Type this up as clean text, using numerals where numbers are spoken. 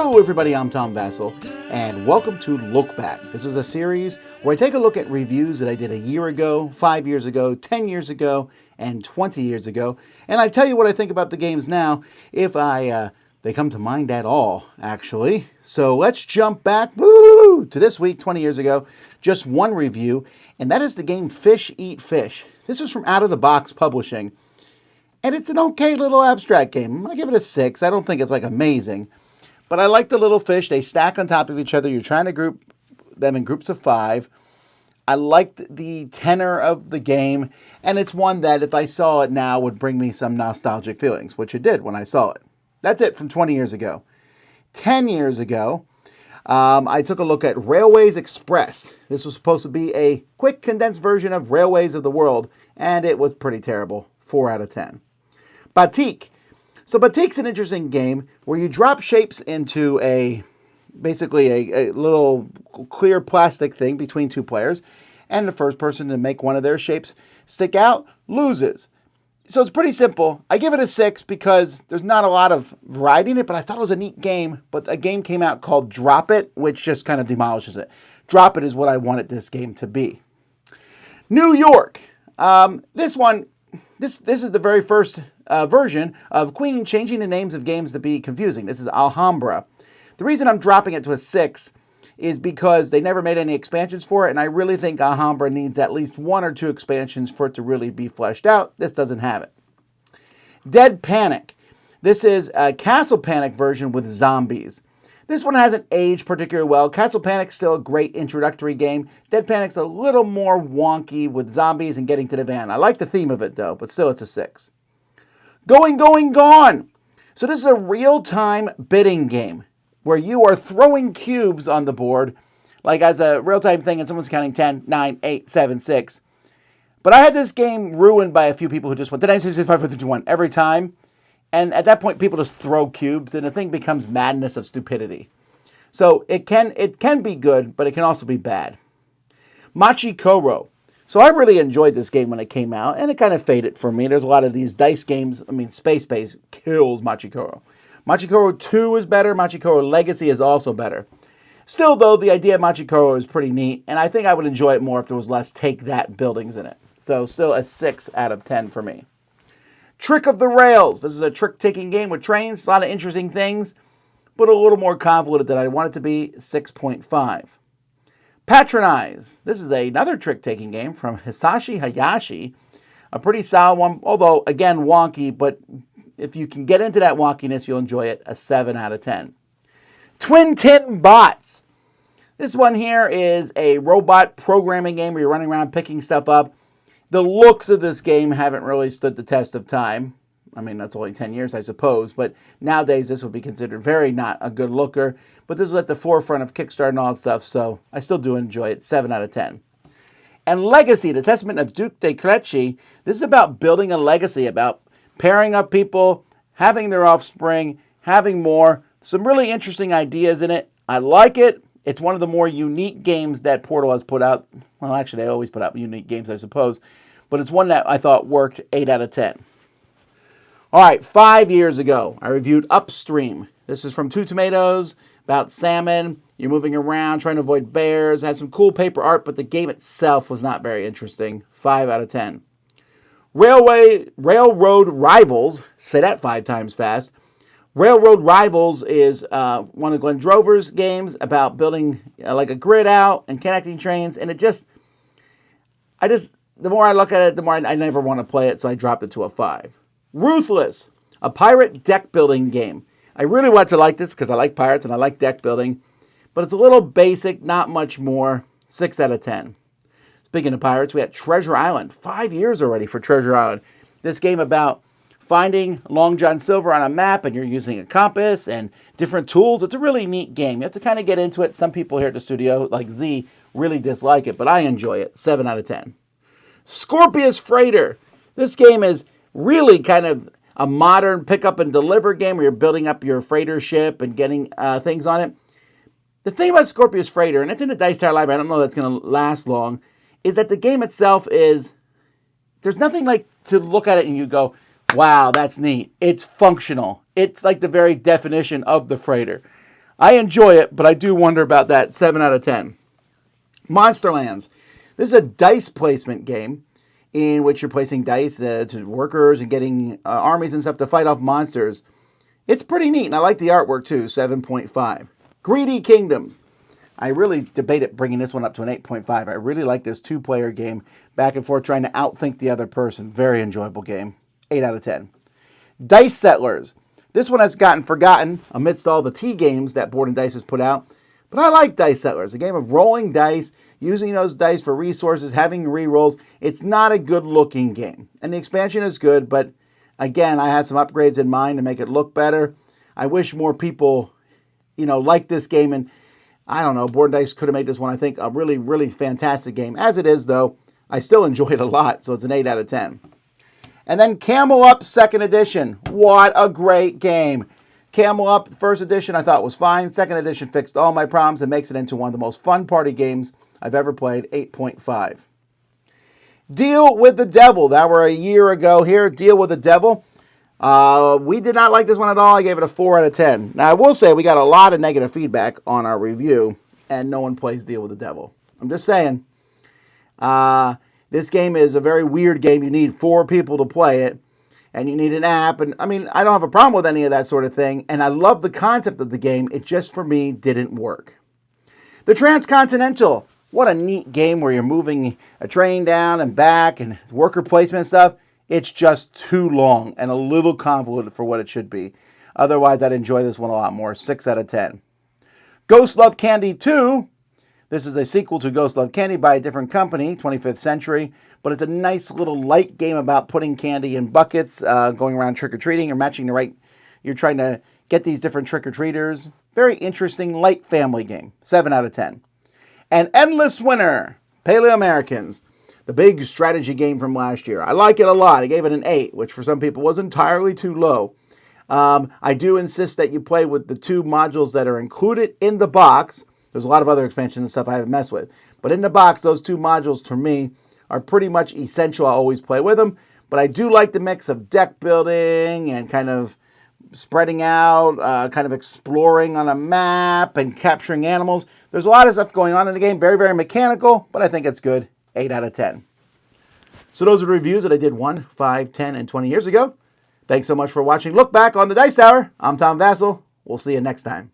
Hello everybody, I'm Tom Vasel, and welcome to Look Back. This is a series where I take a look at reviews that I did a year ago, 5 years ago, 10 years ago, and 20 years ago, and I tell you what I think about the games now, if they come to mind at all, actually. So let's jump back to this week, 20 years ago, just one review, and that is the game Fish Eat Fish. This is from Out of the Box Publishing, and it's an okay little abstract game. I give it a 6. I don't think it's like amazing. But I like the little fish. They stack on top of each other. You're trying to group them in groups of 5. I liked the tenor of the game. And it's one that if I saw it now would bring me some nostalgic feelings, which it did when I saw it. That's it from 20 years ago. 10 years ago, I took a look at Railways Express. This was supposed to be a quick condensed version of Railways of the World. And it was pretty terrible. 4 out of 10. Batik. So Batik's an interesting game where you drop shapes into basically a little clear plastic thing between two players, and the first person to make one of their shapes stick out loses. So it's pretty simple. I give it a 6 because there's not a lot of variety in it, but I thought it was a neat game. But a game came out called Drop It, which just kind of demolishes it. Drop It is what I wanted this game to be. New York. This is the very first version of Queen changing the names of games to be confusing. This is Alhambra. The reason I'm dropping it to a 6 is because they never made any expansions for it, and I really think Alhambra needs at least 1 or 2 expansions for it to really be fleshed out. This doesn't have it. Dead Panic. This is a Castle Panic version with zombies. This one hasn't aged particularly well. Castle Panic's still a great introductory game. Dead Panic's a little more wonky with zombies and getting to the van. I like the theme of it though, but still it's a 6. Going, Gone! So this is a real-time bidding game where you are throwing cubes on the board, like as a real-time thing, and someone's counting 10, 9, 8, 7, 6. But I had this game ruined by a few people who just went 9, 6, 5, 4, 3, 2, 1 every time. And at that point, people just throw cubes, and the thing becomes madness of stupidity. So it can be good, but it can also be bad. Machi Koro. So I really enjoyed this game when it came out, and it kind of faded for me. There's a lot of these dice games. I mean, Space Base kills Machi Koro. Machi Koro 2 is better. Machi Koro Legacy is also better. Still, though, the idea of Machi Koro is pretty neat, and I think I would enjoy it more if there was less take-that buildings in it. So still a 6 out of 10 for me. Trick of the Rails. This is a trick-taking game with trains. A lot of interesting things, but a little more convoluted than I want it to be. 6.5. Patronize. This is another trick-taking game from Hisashi Hayashi. A pretty solid one, although, again, wonky, but if you can get into that wonkiness, you'll enjoy it. A 7 out of 10. Twin Tin Bots. This one here is a robot programming game where you're running around picking stuff up. The looks of this game haven't really stood the test of time. I mean, that's only 10 years, I suppose. But nowadays, this would be considered very not a good looker. But this is at the forefront of Kickstarter and all that stuff, so I still do enjoy it. 7 out of 10. And Legacy, the Testament of Duke de Clecchi. This is about building a legacy, about pairing up people, having their offspring, having more. Some really interesting ideas in it. I like it. It's one of the more unique games that Portal has put out. Well, actually, they always put out unique games, I suppose. But it's one that I thought worked. 8 out of 10. All right, 5 years ago, I reviewed Upstream. This is from Two Tomatoes, about salmon. You're moving around, trying to avoid bears. It has some cool paper art, but the game itself was not very interesting. 5 out of 10. Railroad Rivals. Say that 5 times fast. Railroad Rivals is one of Glenn Drover's games about building like a grid out and connecting trains. And the more I look at it, the more I never want to play it. So I dropped it to a 5. Ruthless, a pirate deck building game. I really want to like this because I like pirates and I like deck building. But it's a little basic, not much more. 6 out of 10. Speaking of pirates, we had Treasure Island. 5 years already for Treasure Island. This game about finding Long John Silver on a map, and you're using a compass and different tools. It's a really neat game. You have to kind of get into it. Some people here at the studio, like Z, really dislike it, but I enjoy it. 7 out of 10. Scorpius Freighter. This game is really kind of a modern pick up and deliver game where you're building up your freighter ship and getting things on it. The thing about Scorpius Freighter, and it's in the Dice Tower Library, I don't know that's going to last long, is that the game itself is, there's nothing like to look at it and you go, wow, that's neat. It's functional. It's like the very definition of the freighter. I enjoy it, but I do wonder about that 7 out of 10. Monsterlands. This is a dice placement game in which you're placing dice to workers and getting armies and stuff to fight off monsters. It's pretty neat, and I like the artwork too, 7.5. Greedy Kingdoms. I really debated bringing this one up to an 8.5. I really like this two-player game, back and forth trying to outthink the other person. Very enjoyable game. 8 out of 10. Dice Settlers. This one has gotten forgotten amidst all the T games that Board and Dice has put out. But I like Dice Settlers, a game of rolling dice, using those dice for resources, having re-rolls. It's not a good-looking game. And the expansion is good, but again, I have some upgrades in mind to make it look better. I wish more people, like this game. And I don't know, Board and Dice could have made this one, I think, a really, really fantastic game. As it is, though, I still enjoy it a lot, so it's an 8 out of 10. And then Camel Up 2nd Edition. What a great game. Camel Up, the 1st edition, I thought was fine. 2nd edition fixed all my problems and makes it into one of the most fun party games I've ever played, 8.5. Deal with the Devil. That were a year ago here. Deal with the Devil. We did not like this one at all. I gave it a 4 out of 10. Now, I will say we got a lot of negative feedback on our review, and no one plays Deal with the Devil. I'm just saying. This game is a very weird game. You need 4 people to play it, and you need an app. And I mean, I don't have a problem with any of that sort of thing, and I love the concept of the game. It just, for me, didn't work. The Transcontinental. What a neat game where you're moving a train down and back and worker placement and stuff. It's just too long and a little convoluted for what it should be. Otherwise, I'd enjoy this one a lot more. 6 out of 10. Ghost Love Candy 2. This is a sequel to Ghost Love Candy by a different company, 25th Century. But it's a nice little light game about putting candy in buckets, going around trick-or-treating or matching the right... You're trying to get these different trick-or-treaters. Very interesting, light family game. 7 out of 10. And Endless Winter, Paleo Americans. The big strategy game from last year. I like it a lot. I gave it an 8, which for some people was entirely too low. I do insist that you play with the 2 modules that are included in the box. There's a lot of other expansions and stuff I haven't messed with. But in the box, those 2 modules, for me, are pretty much essential. I always play with them. But I do like the mix of deck building and kind of spreading out, kind of exploring on a map and capturing animals. There's a lot of stuff going on in the game. Very, very mechanical, but I think it's good. 8 out of 10. So those are the reviews that I did 1, 5, 10, and 20 years ago. Thanks so much for watching Look Back on the Dice Tower. I'm Tom Vasel. We'll see you next time.